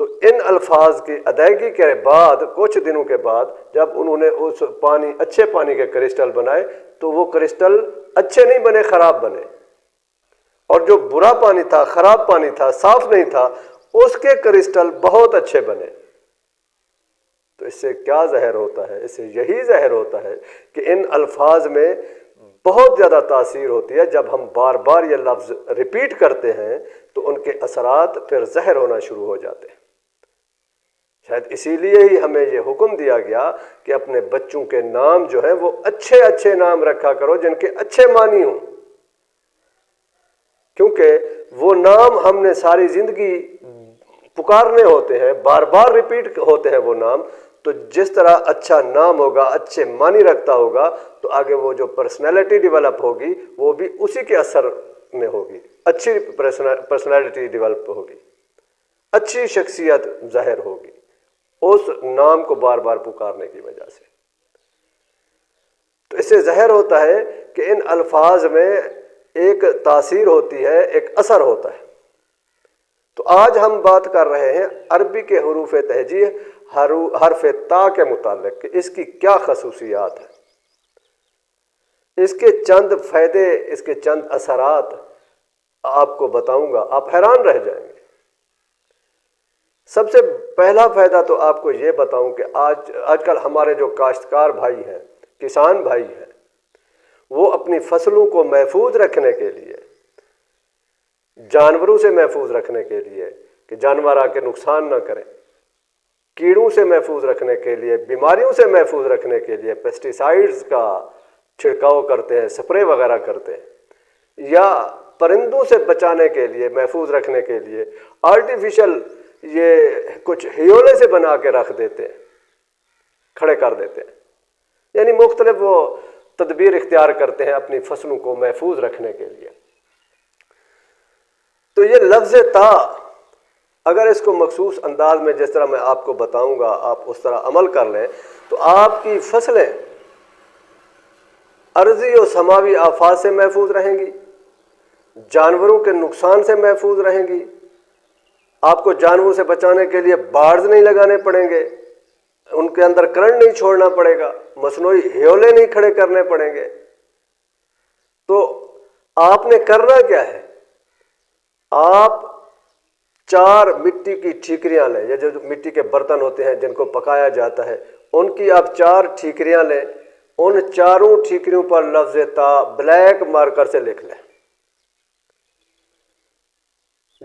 تو ان الفاظ کی ادائیگی کے بعد کچھ دنوں کے بعد جب انہوں نے اس اچھے پانی کے کرسٹل بنائے تو وہ کرسٹل اچھے نہیں بنے، خراب بنے، اور جو برا پانی تھا، خراب پانی تھا، صاف نہیں تھا، اس کے کرسٹل بہت اچھے بنے۔ تو اس سے کیا ظاہر ہوتا ہے؟ اس سے یہی ظاہر ہوتا ہے کہ ان الفاظ میں بہت زیادہ تاثیر ہوتی ہے۔ جب ہم بار بار یہ لفظ ریپیٹ کرتے ہیں تو ان کے اثرات پھر ظاہر ہونا شروع ہو جاتے ہیں۔ شاید اسی لیے ہی ہمیں یہ حکم دیا گیا کہ اپنے بچوں کے نام جو ہیں وہ اچھے اچھے نام رکھا کرو جن کے اچھے معنی ہوں، کیونکہ وہ نام ہم نے ساری زندگی پکارنے ہوتے ہیں، بار بار ریپیٹ ہوتے ہیں وہ نام۔ تو جس طرح اچھا نام ہوگا، اچھے معنی رکھتا ہوگا، تو آگے وہ جو پرسنالٹی ڈیولپ ہوگی وہ بھی اسی کے اثر میں ہوگی، اچھی پرسنالٹی ڈیولپ ہوگی، اچھی شخصیت ظاہر ہوگی اس نام کو بار بار پکارنے کی وجہ سے۔ تو اس سے ظاہر ہوتا ہے کہ ان الفاظ میں ایک تاثیر ہوتی ہے، ایک اثر ہوتا ہے۔ تو آج ہم بات کر رہے ہیں عربی کے حروف تہجی حرف تا کے متعلق کہ اس کی کیا خصوصیات ہیں، اس کے چند فائدے، اس کے چند اثرات آپ کو بتاؤں گا، آپ حیران رہ جائیں گے۔ سب سے پہلا فائدہ تو آپ کو یہ بتاؤں کہ آج کل ہمارے جو کاشتکار بھائی ہیں، کسان بھائی ہیں، وہ اپنی فصلوں کو محفوظ رکھنے کے لیے، جانوروں سے محفوظ رکھنے کے لیے کہ جانور آ کے نقصان نہ کریں، کیڑوں سے محفوظ رکھنے کے لیے، بیماریوں سے محفوظ رکھنے کے لیے پیسٹی سائیڈز کا چھڑکاؤ کرتے ہیں، سپرے وغیرہ کرتے ہیں، یا پرندوں سے بچانے کے لیے، محفوظ رکھنے کے لیے آرٹیفیشل یہ کچھ ہیولے سے بنا کے رکھ دیتے ہیں، کھڑے کر دیتے ہیں، یعنی مختلف وہ تدبیر اختیار کرتے ہیں اپنی فصلوں کو محفوظ رکھنے کے لیے۔ تو یہ لفظ تا اگر اس کو مخصوص انداز میں جس طرح میں آپ کو بتاؤں گا آپ اس طرح عمل کر لیں تو آپ کی فصلیں ارضی و سماوی آفات سے محفوظ رہیں گی، جانوروں کے نقصان سے محفوظ رہیں گی، آپ کو جانوروں سے بچانے کے لیے بارز نہیں لگانے پڑیں گے، ان کے اندر کرنٹ نہیں چھوڑنا پڑے گا، مصنوعی ہیولے نہیں کھڑے کرنے پڑیں گے۔ تو آپ نے کرنا کیا ہے؟ آپ 4 مٹی کی ٹھیکریاں لیں، یا جو مٹی کے برتن ہوتے ہیں جن کو پکایا جاتا ہے، ان کی آپ 4 ٹھیکریاں لیں، ان 4 ٹھیکریوں پر لفظ تا بلیک مارکر سے لکھ لیں۔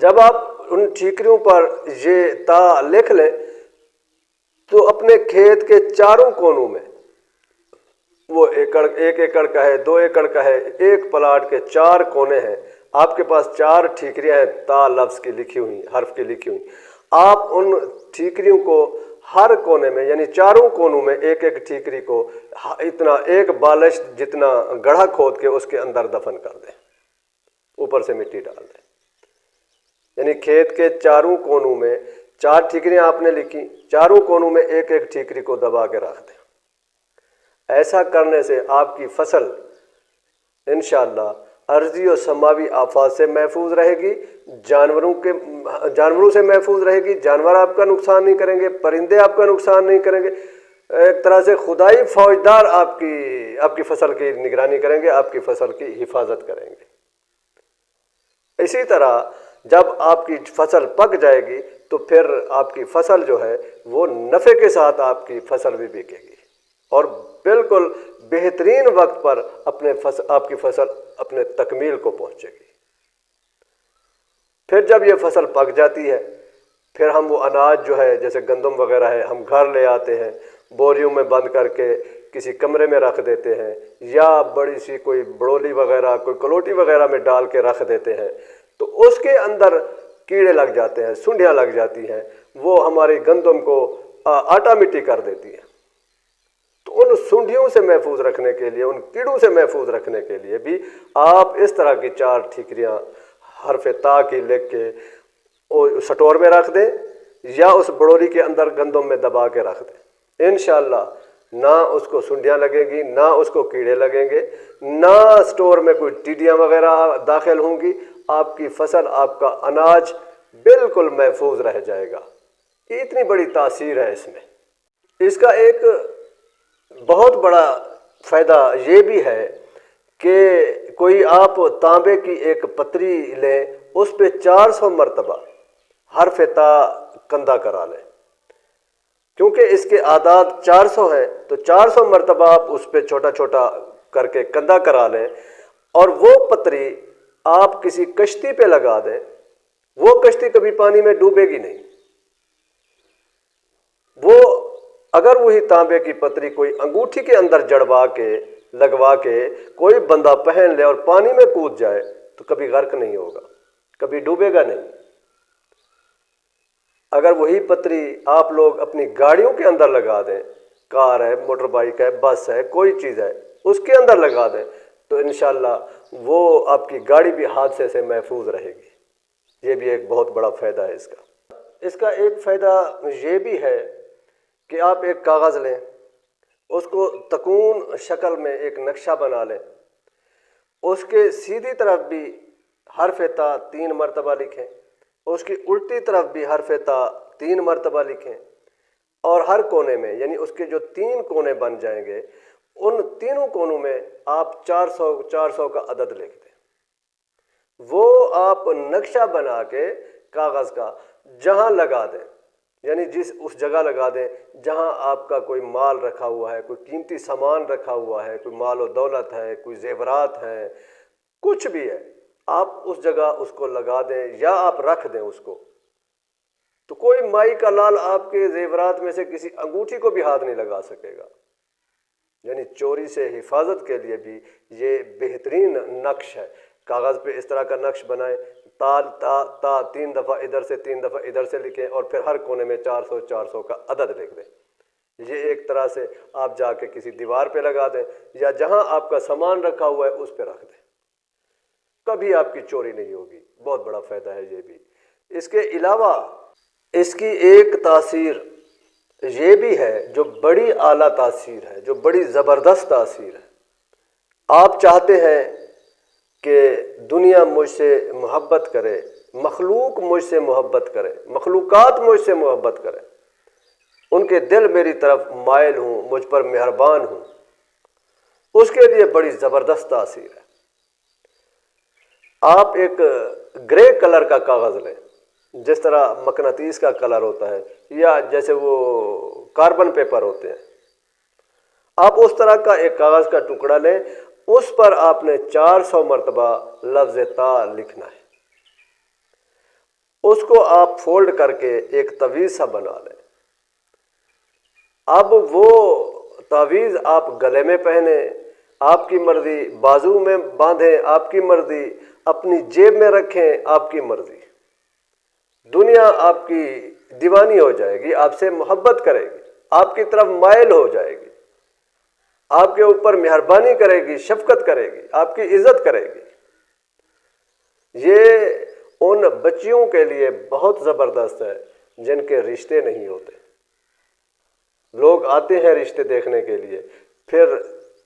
جب آپ ان ٹھیکریوں پر یہ تا لکھ لیں تو اپنے کھیت کے 4 کونوں میں، وہ ایک ایکڑ کا ہے، 2 ایکڑ کا ہے، ایک پلاٹ کے 4 کونے ہیں، آپ کے پاس 4 ٹھیکریاں ہیں تا لفظ کی لکھی ہوئی، حرف کی لکھی ہوئی، آپ ان ٹھیکریوں کو ہر کونے میں، یعنی 4 کونوں میں ایک ایک ٹھیکری کو اتنا ایک بالش جتنا گڑھا کھود کے اس کے اندر دفن کر دیں، اوپر سے مٹی ڈال دیں۔ یعنی کھیت کے 4 کونوں میں 4 ٹھیکریاں آپ نے لکھی، 4 کونوں میں ایک ایک ٹھیکری کو دبا کے رکھ دیں۔ ایسا کرنے سے آپ کی فصل انشاءاللہ ارضی و سماوی آفات سے محفوظ رہے گی، جانوروں سے محفوظ رہے گی، جانور آپ کا نقصان نہیں کریں گے، پرندے آپ کا نقصان نہیں کریں گے، ایک طرح سے خدائی فوجدار آپ کی فصل کی نگرانی کریں گے، آپ کی فصل کی حفاظت کریں گے۔ اسی طرح جب آپ کی فصل پک جائے گی تو پھر آپ کی فصل جو ہے وہ نفع کے ساتھ آپ کی فصل بھی بکے گی، اور بالکل بہترین وقت پر آپ کی فصل اپنے تکمیل کو پہنچے گی۔ پھر جب یہ فصل پک جاتی ہے پھر ہم وہ اناج جو ہے جیسے گندم وغیرہ ہے ہم گھر لے آتے ہیں، بوریوں میں بند کر کے کسی کمرے میں رکھ دیتے ہیں، یا بڑی سی کوئی بڑولی وغیرہ کوئی کلوٹی وغیرہ میں ڈال کے رکھ دیتے ہیں، تو اس کے اندر کیڑے لگ جاتے ہیں، سنڈیاں لگ جاتی ہیں، وہ ہماری گندم کو آٹا مٹی کر دیتی ہیں۔ تو ان سنڈیوں سے محفوظ رکھنے کے لیے، ان کیڑوں سے محفوظ رکھنے کے لیے بھی آپ اس طرح کی 4 ٹھیکریاں حرف تا کی لکھ کے سٹور میں رکھ دیں، یا اس بڑولی کے اندر گندم میں دبا کے رکھ دیں۔ انشاءاللہ نہ اس کو سنڈیاں لگیں گی، نہ اس کو کیڑے لگیں گے، نہ سٹور میں کوئی ٹیڈیاں وغیرہ داخل ہوں گی، آپ کی فصل، آپ کا اناج بالکل محفوظ رہ جائے گا۔ یہ اتنی بڑی تاثیر ہے اس میں۔ اس کا ایک بہت بڑا فائدہ یہ بھی ہے کہ کوئی آپ تانبے کی ایک پتری لیں، اس پہ 400 مرتبہ حرف تا کندہ کرا لیں، کیونکہ اس کے اعداد 400 ہیں، تو 400 مرتبہ آپ اس پہ چھوٹا چھوٹا کر کے کندہ کرا لیں، اور وہ پتری آپ کسی کشتی پہ لگا دیں، وہ کشتی کبھی پانی میں ڈوبے گی نہیں۔ وہ اگر وہی تانبے کی پتری کوئی انگوٹھی کے اندر جڑوا کے لگوا کے کوئی بندہ پہن لے اور پانی میں کود جائے تو کبھی غرق نہیں ہوگا، کبھی ڈوبے گا نہیں۔ اگر وہی پتری آپ لوگ اپنی گاڑیوں کے اندر لگا دیں، کار ہے، موٹر بائک ہے، بس ہے، کوئی چیز ہے، اس کے اندر لگا دیں تو انشاءاللہ وہ آپ کی گاڑی بھی حادثے سے محفوظ رہے گی۔ یہ بھی ایک بہت بڑا فائدہ ہے اس کا۔ اس کا ایک فائدہ یہ بھی ہے کہ آپ ایک کاغذ لیں، اس کو تکون شکل میں ایک نقشہ بنا لیں، اس کے سیدھی طرف بھی حرف تا 3 مرتبہ لکھیں، اس کی الٹی طرف بھی حرف تا 3 مرتبہ لکھیں، اور ہر کونے میں، یعنی اس کے جو 3 کونے بن جائیں گے، ان تینوں کونوں میں آپ 400 کا عدد لکھ دیں۔ وہ آپ نقشہ بنا کے کاغذ کا جہاں لگا دیں، یعنی اس جگہ لگا دیں جہاں آپ کا کوئی مال رکھا ہوا ہے، کوئی قیمتی سامان رکھا ہوا ہے، کوئی مال و دولت ہے، کوئی زیورات ہیں، کچھ بھی ہے، آپ اس جگہ اس کو لگا دیں یا آپ رکھ دیں اس کو، تو کوئی مائی کا لال آپ کے زیورات میں سے کسی انگوٹھی کو بھی ہاتھ نہیں لگا سکے گا۔ یعنی چوری سے حفاظت کے لیے بھی یہ بہترین نقش ہے۔ کاغذ پہ اس طرح کا نقش بنائیں، تا 3 دفعہ ادھر سے 3 دفعہ ادھر سے لکھیں، اور پھر ہر کونے میں 400 کا عدد لکھ دیں۔ یہ ایک طرح سے آپ جا کے کسی دیوار پہ لگا دیں یا جہاں آپ کا سامان رکھا ہوا ہے اس پہ رکھ دیں، کبھی آپ کی چوری نہیں ہوگی۔ بہت بڑا فائدہ ہے یہ بھی۔ اس کے علاوہ اس کی ایک تاثیر یہ بھی ہے جو بڑی اعلیٰ تاثیر ہے، جو بڑی زبردست تاثیر ہے۔ آپ چاہتے ہیں کہ دنیا مجھ سے محبت کرے، مخلوق مجھ سے محبت کرے، مخلوقات مجھ سے محبت کرے، ان کے دل میری طرف مائل ہوں، مجھ پر مہربان ہوں، اس کے لیے بڑی زبردست تاثیر ہے۔ آپ ایک گرے کلر کا کاغذ لیں، جس طرح مقناطیس کا کلر ہوتا ہے، یا جیسے وہ کاربن پیپر ہوتے ہیں، آپ اس طرح کا ایک کاغذ کا ٹکڑا لیں، اس پر آپ نے 400 مرتبہ لفظ تا لکھنا ہے۔ اس کو آپ فولڈ کر کے ایک تعویذ سا بنا لیں۔ اب وہ تعویذ آپ گلے میں پہنے، آپ کی مرضی، بازو میں باندھیں، آپ کی مرضی، اپنی جیب میں رکھیں، آپ کی مرضی۔ دنیا آپ کی دیوانی ہو جائے گی، آپ سے محبت کرے گی، آپ کی طرف مائل ہو جائے گی، آپ کے اوپر مہربانی کرے گی، شفقت کرے گی، آپ کی عزت کرے گی۔ یہ ان بچیوں کے لیے بہت زبردست ہے جن کے رشتے نہیں ہوتے۔ لوگ آتے ہیں رشتے دیکھنے کے لیے، پھر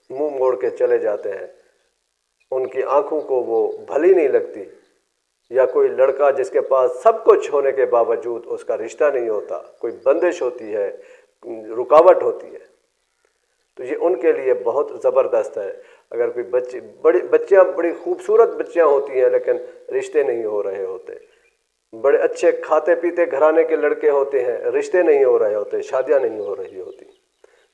منہ موڑ کے چلے جاتے ہیں، ان کی آنکھوں کو وہ بھلی نہیں لگتی، یا کوئی لڑکا جس کے پاس سب کچھ ہونے کے باوجود اس کا رشتہ نہیں ہوتا، کوئی بندش ہوتی ہے، رکاوٹ ہوتی ہے، تو یہ ان کے لیے بہت زبردست ہے۔ اگر کوئی بچیاں بڑی خوبصورت بچیاں ہوتی ہیں لیکن رشتے نہیں ہو رہے ہوتے، بڑے اچھے کھاتے پیتے گھرانے کے لڑکے ہوتے ہیں، رشتے نہیں ہو رہے ہوتے، شادیاں نہیں ہو رہی ہوتی،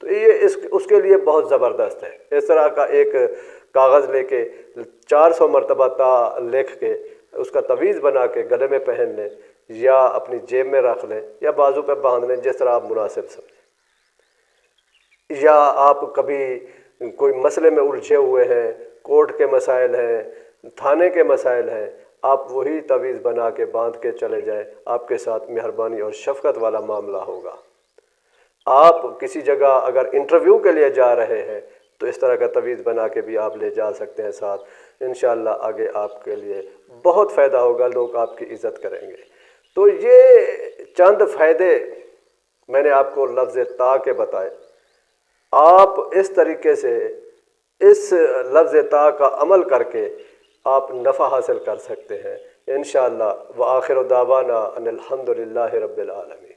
تو یہ اس کے لیے بہت زبردست ہے۔ اس طرح کا ایک کاغذ لے کے 400 مرتبہ تا لکھ کے اس کا تعویذ بنا کے گلے میں پہن لیں، یا اپنی جیب میں رکھ لیں، یا بازو پہ باندھ لیں، جس طرح آپ مناسب سمجھیں۔ یا آپ کبھی کوئی مسئلے میں الجھے ہوئے ہیں، کورٹ کے مسائل ہیں، تھانے کے مسائل ہیں، آپ وہی تعویذ بنا کے باندھ کے چلے جائیں، آپ کے ساتھ مہربانی اور شفقت والا معاملہ ہوگا۔ آپ کسی جگہ اگر انٹرویو کے لیے جا رہے ہیں تو اس طرح کا تعویذ بنا کے بھی آپ لے جا سکتے ہیں ساتھ، انشاءاللہ آگے آپ کے لیے بہت فائدہ ہوگا، لوگ آپ کی عزت کریں گے۔ تو یہ چند فائدے میں نے آپ کو لفظ تا کے بتائے۔ آپ اس طریقے سے اس لفظ تا کا عمل کر کے آپ نفع حاصل کر سکتے ہیں انشاءاللہ۔ وآخر دعوانا ان الحمد للہ رب العالمین۔